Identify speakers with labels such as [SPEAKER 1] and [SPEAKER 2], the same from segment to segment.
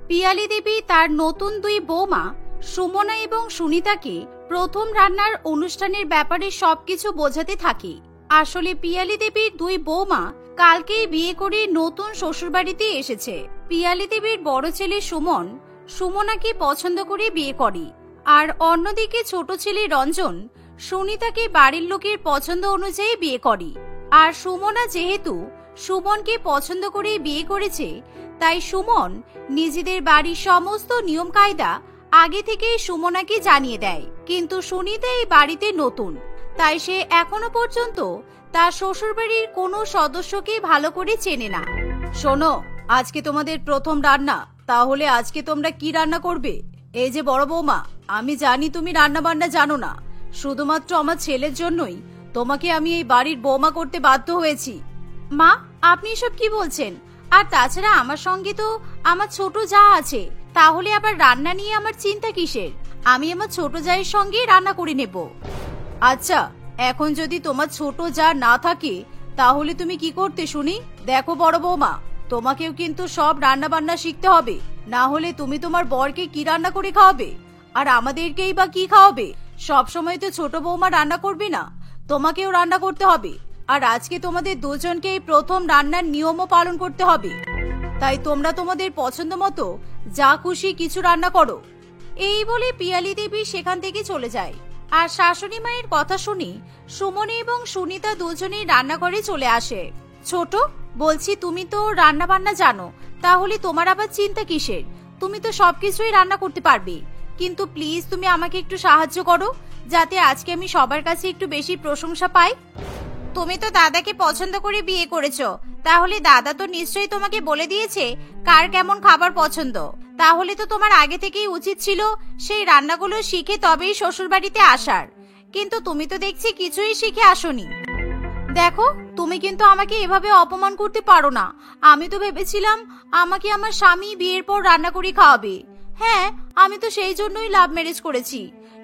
[SPEAKER 1] পিয়ালি দেবী তার নতুন দুই বৌমা সুমনা এবং সুনিতাকে প্রথম রান্নার অনুষ্ঠানের ব্যাপারে সবকিছু বোঝাতে থাকে। আসলে পিয়ালি দেবীর দুই বৌমা কালকেই বিয়ে করে নতুন শ্বশুরবাড়িতে এসেছে। পিয়ালি দেবীর বড় ছেলে সুমন সুমনাকে পছন্দ করে বিয়ে করে, আর অন্যদিকে ছোট ছেলে রঞ্জন সুনিতাকে বাড়ির লোকের পছন্দ অনুযায়ী বিয়ে করে। আর সুমনা যেহেতু সুমনকে পছন্দ করে বিয়ে করেছে, তাই সুমন নিজেদের বাড়ির সমস্ত নিয়ম কায়দা আগে থেকেই সুমনাকে জানিয়ে দেয়। কিন্তু সুনিতা এই বাড়িতে নতুন, তাই সে এখনো পর্যন্ত তার শ্বশুরবাড়ির কোনো সদস্যকে ভালো করে চেনে না। শোনো, আজকে তোমাদের প্রথম রান্না, তাহলে আজকে তোমরা কি রান্না করবে? এই যে বড় বৌমা, আমি জানি তুমি রান্না বান্না জানো না, শুধুমাত্র আমার ছেলের জন্যই তোমাকে আমি এই বাড়ির বৌমা করতে বাধ্য হয়েছি। মা, আপনি এসব কি বলছেন? আর তাছাড়া আমার সঙ্গে তো আমার ছোট যা আছে, তাহলে আবার রান্না নিয়ে আমার চিন্তা কিসের? আমি আমার ছোট জায়ের সঙ্গে রান্না করে নেব। আচ্ছা, এখন যদি তোমার ছোট যা না থাকে তাহলে তুমি কি করতে শুনি? দেখো বড় বৌমা, তোমাকেও কিন্তু সব রান্না বান্না শিখতে হবে, না হলে তুমি তোমার বরকে কি রান্না করে খাওয়াবে, আর আমাদেরকেই বা কি খাওয়াবে? সব সময় তো ছোট বৌমা রান্না করবে না, তোমাকেও রান্না করতে হবে। আর আজকে তোমাদের দুজনকে প্রথম রান্নার নিয়মও পালন করতে হবে, তাই তোমরা তোমাদের পছন্দ মতো যা খুশি কিছু রান্না করো। এই বলে পিয়ালি দেবী সেখান থেকে চলে যায়। আর শাশুড়ি মায়ের কথা শুনে সুমনি এবং সুনিতা দুজনেই রান্নাঘরে চলে আসে। ছোট, বলছি তুমি তো রান্না বান্না জানো, তাহলে তোমার আবার চিন্তা কিসের? তুমি তো সবকিছুই রান্না করতে পারবে, কিন্তু প্লিজ তুমি আমাকে একটু সাহায্য করো, যাতে আজকে আমি সবার কাছে একটু বেশি প্রশংসা পাই। তুমি তো দাদাকে পছন্দ করে বিয়ে করেছো, তাহলে দাদা তো নিশ্চয়ই তোমাকে বলে দিয়েছে কার কেমন খাবার পছন্দ। তাহলে তো তোমার আগে থেকেই উচিত ছিল সেই রান্নাগুলো শিখে তবেই শ্বশুরবাড়িতে আসার, কিন্তু তুমি তো দেখছি কিছুই শিখে আসোনি। দেখো, তুমি কিন্তু আমাকে এভাবে অপমান করতে পারো না। আমি তো ভেবেছিলাম আমাকে আমার স্বামী বিয়ের পর রান্না করে খাওয়াবে। হ্যাঁ, আমি তো সেই জন্যই লাভ ম্যারেজ করেছি।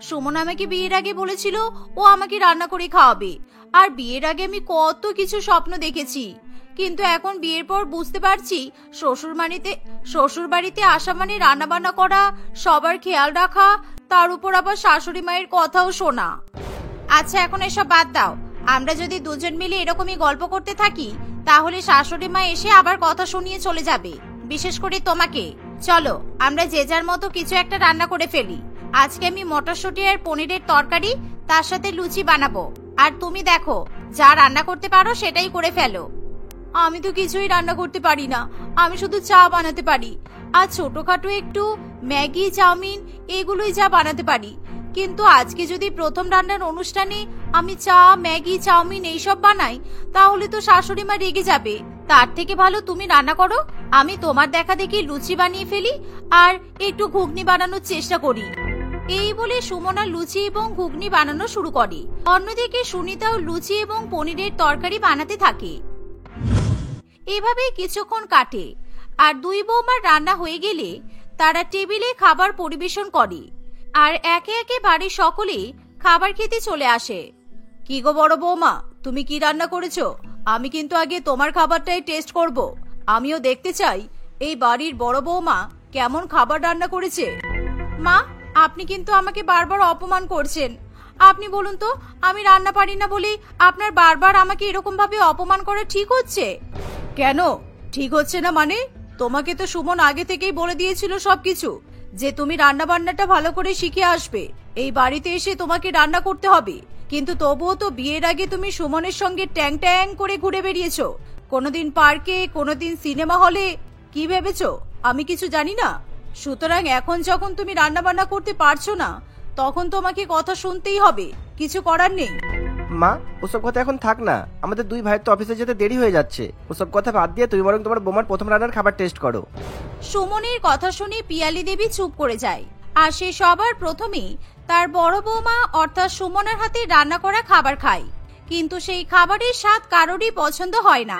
[SPEAKER 1] সুমন আমাকে বিয়ের আগে বলেছিল ও আমাকে রান্না করে খাওয়াবে, আর বিয়ের আগে আমি কত কিছু স্বপ্ন দেখেছি, কিন্তু এখন বিয়ের পর বুঝতে পারছি শ্বশুর বাড়িতে আসা মানে রান্না বান্না করা, সবার খেয়াল রাখা, তার উপর আবার শাশুড়ি মায়ের কথাও শোনা। আচ্ছা, এখন এসব বাদ দাও। আমরা যদি দুজন মিলে এরকমই গল্প করতে থাকি তাহলে শাশুড়ি মা এসে আবার কথা শুনিয়ে চলে যাবে, বিশেষ করে তোমাকে। চলো, আমরা যে যার মতো কিছু একটা রান্না করে ফেলি। আজকে আমি মটরশুঁটি আর পনিরের তরকারি, তার সাথে লুচি বানাবো। আর তুমি দেখো, যা রান্না করতে পারো সেটাই করে ফেলো। আমি তো কিছুই রান্না করতে পারি না, আমি শুধু চা বানাতে পারি, আর ছোটখাটো একটু ম্যাগি, চাউমিন এগুলোই যা বানাতে পারি। কিন্তু আজকে যদি প্রথম রান্নার অনুষ্ঠানে আমি চা, ম্যাগি, চাউমিন এইসব বানাই তাহলে তো শাশুড়ি মা রেগে যাবে। তার থেকে ভালো তুমি রান্না করো, আমি তোমার দেখা দেখি লুচি বানিয়ে ফেলি আর একটু ঘুগনি বানানোর চেষ্টা করি। এই বলে সুমনা লুচি এবং ঘুগনি বানানো শুরু করে। অন্যদিকে সুনিতাও লুচি এবং পনিরের তরকারি বানাতে থাকে। এভাবেই কিছুক্ষণ কাটে, আর দুই বৌমার রান্না হয়ে গেলে তারা টেবিলে খাবার পরিবেশন করে, আর একে একে বাড়ির সকলে খাবার খেতে চলে আসে। কি গো বড় বৌমা, তুমি কি রান্না করেছো? আমি কিন্তু আগে তোমার খাবারটাই টেস্ট করব। আমিও দেখতে চাই এই বাড়ির বড় বৌমা কেমন খাবার রান্না করেছে। মা, আপনি কিন্তু আমাকে বারবার অপমান করছেন। আপনি বলুন তো, আমি রান্না পারি না বলে আপনার বারবার আমাকে এরকম ভাবে অপমান করা ঠিক হচ্ছে? কেন ঠিক হচ্ছে না মানে? তোমাকে তো সুমন আগে থেকেই বলে দিয়েছিল সবকিছু, যে তুমি রান্না বান্নাটা ভালো করে শিখে আসবে, এই বাড়িতে এসে তোমাকে রান্না করতে হবে। কিন্তু তবুও তো বিয়ের আগে তুমি সুমনের সঙ্গে ট্যাং ট্যাং করে ঘুরে বেরিয়েছো, কোনোদিন পার্কে, কোনোদিন সিনেমা হলে। কি ভেবেছো আমি কিছু জানি না? সুতরাং এখন যখন তুমি রান্না বান্না করতে পারছো না, তখন তোমাকে কথা শুনতেই হবে, কিছু করার নেই।
[SPEAKER 2] মা, ওসব কথা এখন থাক না, আমাদের দুই ভাইয়ের তো অফিসে যেতে দেরি হয়ে যাচ্ছে। ওসব কথা বাদ দিয়ে তুমি বরং তোমার বোমার প্রথম রান্নার খাবার টেস্ট করো।
[SPEAKER 1] সুমনের কথা শুনে পিয়ালি দেবী চুপ করে যায়, আর সে সবার প্রথমে তার বড় বৌমা অর্থাৎ সুমনের হাতে রান্না করা খাবার খায়। কিন্তু সেই খাবারের স্বাদ কারোরই পছন্দ হয় না।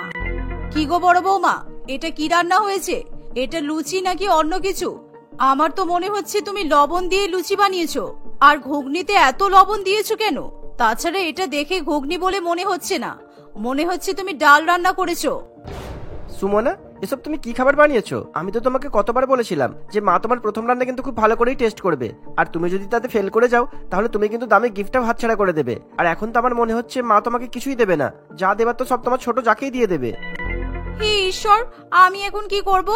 [SPEAKER 1] কি গো বড় বৌমা, এটা কি রান্না হয়েছে? এটা লুচি নাকি অন্য কিছু? আমার তো মনে হচ্ছে তুমি লবণ দিয়ে লুচি বানিয়েছো। আর ঘুগনিতে এত লবণ দিয়েছো কেন? তাছাড়া এটা দেখে ঘুগনি বলে মনে হচ্ছে না, মনে হচ্ছে তুমি ডাল রান্না করেছো।
[SPEAKER 2] সুমনা, এসব তুমি কি খাবার বানিয়েছো? আমি তো তোমাকে কতবার বলেছিলাম যে মা তোমার প্রথম রান্না কিন্তু খুব ভালো করেই টেস্ট করবে, আর তুমি যদি তাতে ফেল করে যাও তাহলে তুমি কিন্তু দামি গিফটটাও হাতছাড়া করে দেবে। আর এখন তো আমার মনে হচ্ছে মা তোমাকে কিছুই দেবে না, যা দেবার তো সব তোমার ছোট যাকেই দিয়ে দেবে।
[SPEAKER 1] হে ঈশ্বর, আমি এখন কি করব?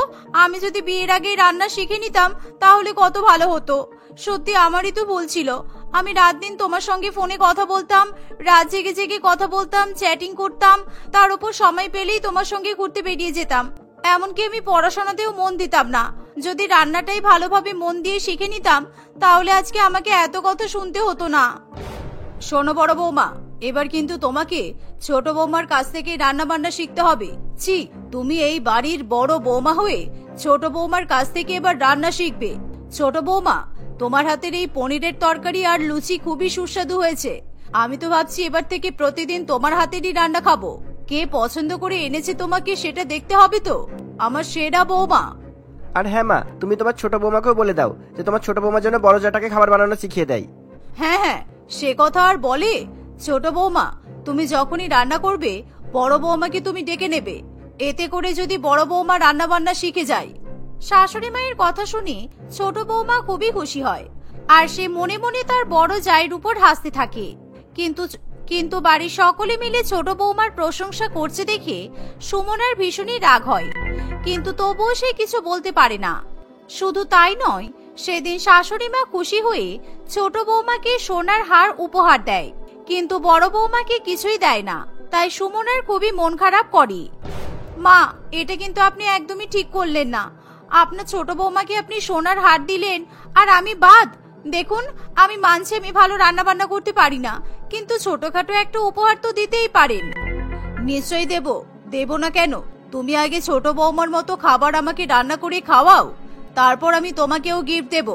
[SPEAKER 1] আমি যদি বিয়ের আগেই রান্না শিখে নিতাম তাহলে কত ভালো হতো। সত্যি আমারই তো ভুল ছিল। আমি রাত দিন তোমার সঙ্গে ফোনে কথা বলতাম, রাত জেগে জেগে কথা বলতাম, চ্যাটিং করতাম, তার উপর সময় পেলেই তোমার সঙ্গে ঘুরতে বেরিয়ে যেতাম। এমনকি আমি পড়াশোনাতেও মন দিতাম না। যদি রান্নাটাই ভালোভাবে মন দিয়ে শিখে নিতাম তাহলে আজকে আমাকে এত কথা শুনতে হতো না। শোনো বড় বৌমা, এবার কিন্তু তোমাকে ছোট বৌমার কাছ থেকে রান্না বান্না শিখতে হবে। ছি, তুমি এই বাড়ির বড় বৌমা হয়ে ছোট বৌমার কাছ থেকে এবার রান্না শিখবে। ছোট বৌমা, তোমার হাতের এই পনিরের তরকারি আর লুচি খুবই সুস্বাদু হয়েছে। আমি তো ভাবছি এবার থেকে প্রতিদিন তোমার হাতেরই রান্না খাবো। কে পছন্দ করে এনেছে তোমাকে সেটা দেখতে হবে তো, আমার সেরা বৌমা।
[SPEAKER 2] আর হ্যাঁ মা, তুমি তোমার ছোট বৌমাকেও বলে দাও যে তোমার ছোট বৌমার জন্য বড় জাটাকে খাবার বানানো শিখিয়ে দেয়।
[SPEAKER 1] হ্যাঁ হ্যাঁ, সে কথা আর বলে। ছোট বৌমা, তুমি যখনই রান্না করবে বড় বৌমাকে তুমি ডেকে নেবে, এতে করে যদি বড় বৌমা রান্না বান্না শিখে যায়। শাশুড়ি মায়ের কথা শুনে ছোট বৌমা খুবই খুশি হয়, আর সে মনে মনে তার বড় জায়ের উপর হাসতে থাকে। কিন্তু বাড়ির সকলে মিলে ছোট বৌমার প্রশংসা করছে দেখে সুমনার ভীষণই রাগ হয়, কিন্তু তবুও সে কিছু বলতে পারে না। শুধু তাই নয়, সেদিন শাশুড়ি মা খুশি হয়ে ছোট বৌমাকে সোনার হার উপহার দেয়, কিন্তু বড় বৌমাকে কিছুই দেয় না। তাই সুমনার খুবই মন খারাপ করে। মা, এটা কিন্তু আপনি একদমই ঠিক করলেন না। আপনার ছোট বৌমাকে আপনি সোনার হার দিলেন আর আমি বাদ। দেখুন, আমি মানছি আমি ভালো রান্না বান্না করতে পারি না, কিন্তু ছোটখাটো একটা উপহার তো দিতেই পারেন। নিশ্চয়ই দেব না কেন? তুমি আগে ছোট বৌমার মতো খাবার আমাকে রান্না করে খাওয়াও, তারপর আমি তোমাকেও গিফট দেব।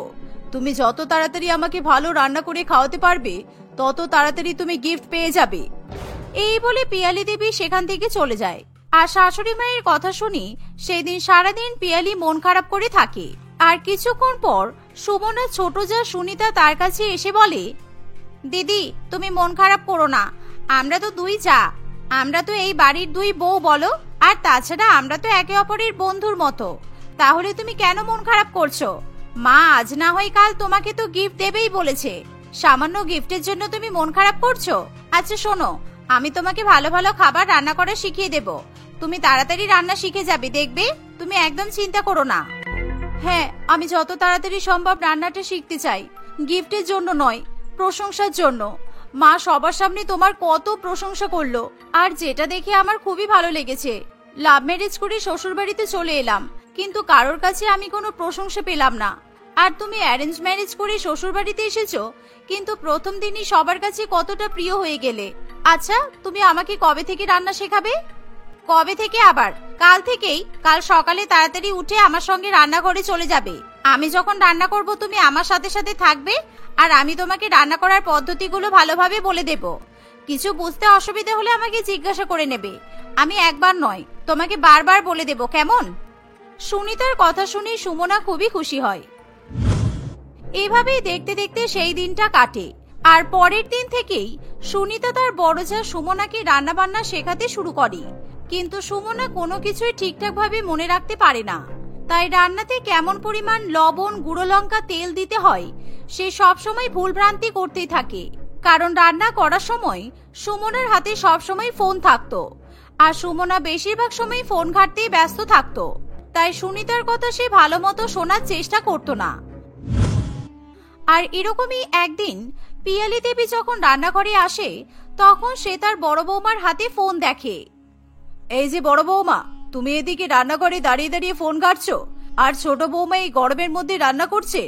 [SPEAKER 1] তুমি যত তাড়াতাড়ি আমাকে ভালো রান্না করে খাওয়াতে পারবে তত তাড়াতাড়ি তুমি গিফট পেয়ে যাবে। এই বলে পিয়ালি দেবী সেখান থেকে চলে যায়। আর শাশুড়ি মায়ের কথা শুনি সেদিন সারাদিন পিয়ালি মন খারাপ করে থাকে। আর কিছুক্ষণ পর সুমনা ছোট যা সুনিতা তার কাছে এসে বলে, দিদি তুমি মন খারাপ করো না, আমরা তো দুই যা, আমরা তো এই বাড়ির দুই বউ বলো, আর তাছাড়া আমরা তো একে অপরের বন্ধুর মতো। তাহলে তুমি কেন মন খারাপ করছো? মা আজ না হয় কাল তোমাকে তো গিফট দেবেই বলেছে, সামান্য গিফটের জন্য তুমি মন খারাপ করছো? আচ্ছা শোনো, আমি তোমাকে ভালো ভালো খাবার রান্না করা শিখিয়ে দেব, তুমি তাড়াতাড়ি রান্না শিখে যাবে, দেখবে। তুমি একদম চিন্তা করো না। হ্যাঁ, আমি যত তাড়াতাড়ি সম্ভব রান্নাটা শিখতে চাই, গিফটের জন্য নয়, প্রশংসার জন্য। মা সবার সামনে তোমার কত প্রশংসা করলো, আর যেটা দেখে আমার খুবই ভালো লেগেছে। লাভ ম্যারেজ করে শ্বশুর বাড়িতে চলে এলাম, কিন্তু কারোর কাছে আমি কোনো প্রশংসা পেলাম না। আর তুমি অ্যারেঞ্জ ম্যারেজ করে শ্বশুর বাড়িতে এসেছো, কিন্তু প্রথম দিনই সবার কাছে কতটা প্রিয় হয়ে গেলে। আচ্ছা, তুমি আমাকে কবে থেকে রান্না শেখাবে? কবে থেকে আবার? কাল থেকেই। কাল সকালে তাড়াতাড়ি উঠে আমার সঙ্গে রান্নাঘরে চলে যাবে। আমি যখন রান্না করব তুমি আমার সাথে সাথে থাকবে, আর আমি তোমাকে রান্না করার পদ্ধতিগুলো ভালোভাবে বলে দেব। কিছু বুঝতে অসুবিধা হলে আমাকে জিজ্ঞাসা করে নেবে, আমি একবার নয় তোমাকে বারবার বলে দেব, কেমন? সুনিতার কথা শুনে সুমনা খুবই খুশি হয়। এভাবেই দেখতে দেখতে সেই দিনটা কাটে। আর পরের দিন থেকেই সুনিতা তার বড় যা সুমনাকে রান্না বান্না শেখাতে শুরু করে, কিন্তু সুমনা কোনো কিছুই ঠিকঠাক ভাবে মনে রাখতে পারে না। তাই রান্নাতে কেমন পরিমাণ লবণ, গুঁড়ো লঙ্কা, তেল দিতে হয় সে সবসময় ভুলভ্রান্তি করতেই থাকে। কারণ রান্না করার সময় সুমনার হাতে সবসময় ফোন থাকতো, আর সুমনা বেশিরভাগ সময় ফোন ঘাঁটতেই ব্যস্ত থাকতো। তাই সুনিতার কথা সে ভালো মতো শোনার চেষ্টা করতো না। আর এরকমই একদিন পিয়ালি দেবী যখন রান্নাঘরে আসে তখন সে তার বড় বৌমার হাতে ফোন দেখে। এই যে বড় বৌমা, তুমি এদিকে রান্নাঘরে দাঁড়িয়ে দাঁড়িয়ে ফোন ঘাঁটছো, আর ছোট বৌমা এই গরমের মধ্যে রান্না করছে।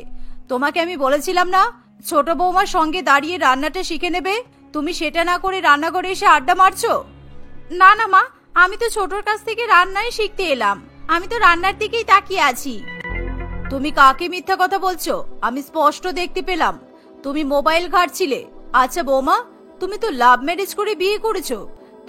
[SPEAKER 1] তোমাকে আমি বলেছিলাম না ছোট বৌমার সঙ্গে দাঁড়িয়ে রান্নাটা শিখে নেবে? তুমি সেটা না করে রান্নাঘরে এসে আড্ডা মারছো। না না মা, আমি তো ছোটর কাছ থেকে রান্নাই শিখতে এলাম, আমি তো রান্নার দিকেই তাকিয়ে আছি। তুমি কাকে মিথ্যা কথা বলছো? আমি স্পষ্ট দেখতে পেলাম তুমি মোবাইল ঘাঁটছিলে। আচ্ছা বৌমা, তুমি তো লাভ ম্যারেজ করে বিয়ে করেছো,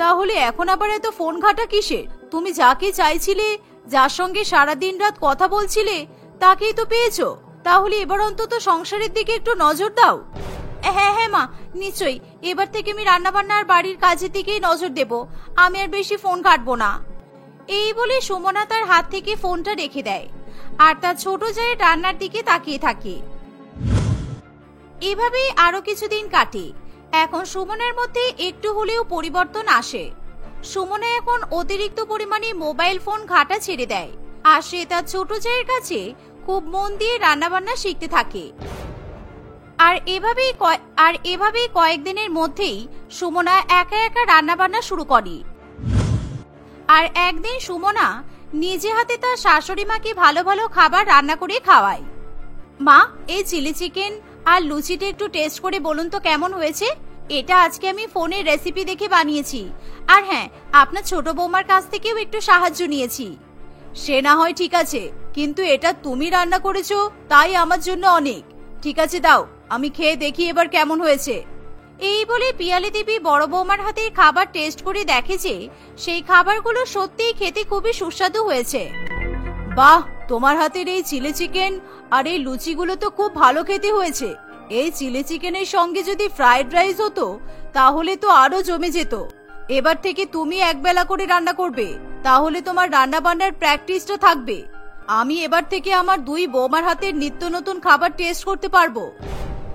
[SPEAKER 1] তাহলে এখন আবার এত ফোন ঘাঁটা কিসের? তুমি যাকে চাইছিলে, যার সঙ্গে সারা দিন রাত কথা বলছিলে, তাকেই তো পেয়েছো। তাহলে এবার অন্তত সংসারের দিকে একটু নজর দাও। হ্যাঁ হ্যাঁ মা, নিশ্চয়ই এবার থেকে আমি রান্না বান্না আর বাড়ির কাজের দিকেই নজর দেব, আমি আর বেশি ফোন ঘাঁটবো না। এই বলে সুমনা তার হাত থেকে ফোনটা রেখে দেয় আর তার ছোট জায়ের রান্নার দিকে তাকিয়ে থাকে। এভাবেই আরো কিছুদিন কাটে। এখন সুমনার মধ্যে একটু হলেও পরিবর্তন আসে। সুমনা এখন অতিরিক্ত পরিমাণে মোবাইল ফোন ঘাটা ছেড়ে দেয় আর সে তার ছোট জায়ের কাছে খুব মন দিয়ে রান্নাবান্না শিখতে থাকে। আর এভাবেই কয়েকদিনের মধ্যেই সুমনা একা একা রান্নাবান্না শুরু করে। আর একদিন সুমনা নিজে হাতে তার শাশুড়ি মাকে ভালো ভালো খাবার রান্না করে খাওয়ায়। মা, এই চিলি চিকেন আর লুচিটা একটু টেস্ট করে বলুন তো কেমন হয়েছে। এটা আজকে আমি ফোনের রেসিপি দেখে বানিয়েছি। আর হ্যাঁ, আপনার ছোট বৌমার কাছ থেকেও একটু সাহায্য নিয়েছি। সে না হয় ঠিক আছে, কিন্তু এটা তুমি রান্না করেছো তাই আমার জন্য অনেক। ঠিক আছে, দাও, আমি খেয়ে দেখি এবার কেমন হয়েছে। এই বলে পিয়ালি দেবী বড় বৌমার হাতের খাবার টেস্ট করে দেখে যে সেই খাবারগুলো সত্যিই খেতে খুবই সুস্বাদু হয়েছে। বাহ, তোমার হাতের এই চিলি চিকেন আর এই লুচিগুলো তো খুব ভালো খেতে হয়েছে। এই চিলি চিকেনের সঙ্গে যদি ফ্রাইড রাইস হতো তাহলে তো আরো জমে যেত। এবার থেকে তুমি একবেলা করে রান্না করবে, তাহলে তোমার রান্না বান্নার প্র্যাকটিসটা থাকবে। আমি এবার থেকে আমার দুই বৌমার হাতের নিত্য নতুন খাবার টেস্ট করতে পারবো।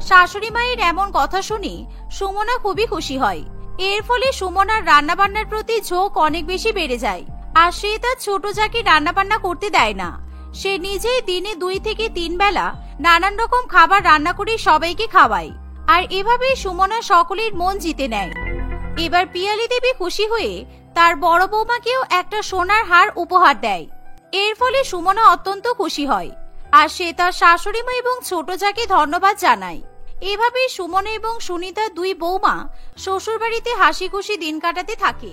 [SPEAKER 1] শাশুড়ি মায়ের এমন কথা শুনে সুমনা খুবই খুশি হয়। এর ফলে সুমনার রান্না বান্নার প্রতি ঝোঁক অনেক বেশি বেড়ে যায় আর সে তার ছোট জাকে রান্না বান্না করতে দেয় না। সে নিজেই দিনে 2 থেকে 3 বেলা নানান রকম খাবার রান্না করে সবাইকে খাওয়ায়। আর এভাবেই সুমনা সকলের মন জিতে নেয়। এবার পিয়ালি দেবী খুশি হয়ে তার বড় বৌমাকেও একটা সোনার হার উপহার দেয়। এর ফলে সুমনা অত্যন্ত খুশি হয় আর সে তার শাশুড়ি মা এবং ছোট জাকে ধন্যবাদ জানায়। এভাবেই সুমনা এবং সুনিতা দুই বৌমা শ্বশুর বাড়িতে হাসি খুশি দিন কাটাতে থাকে।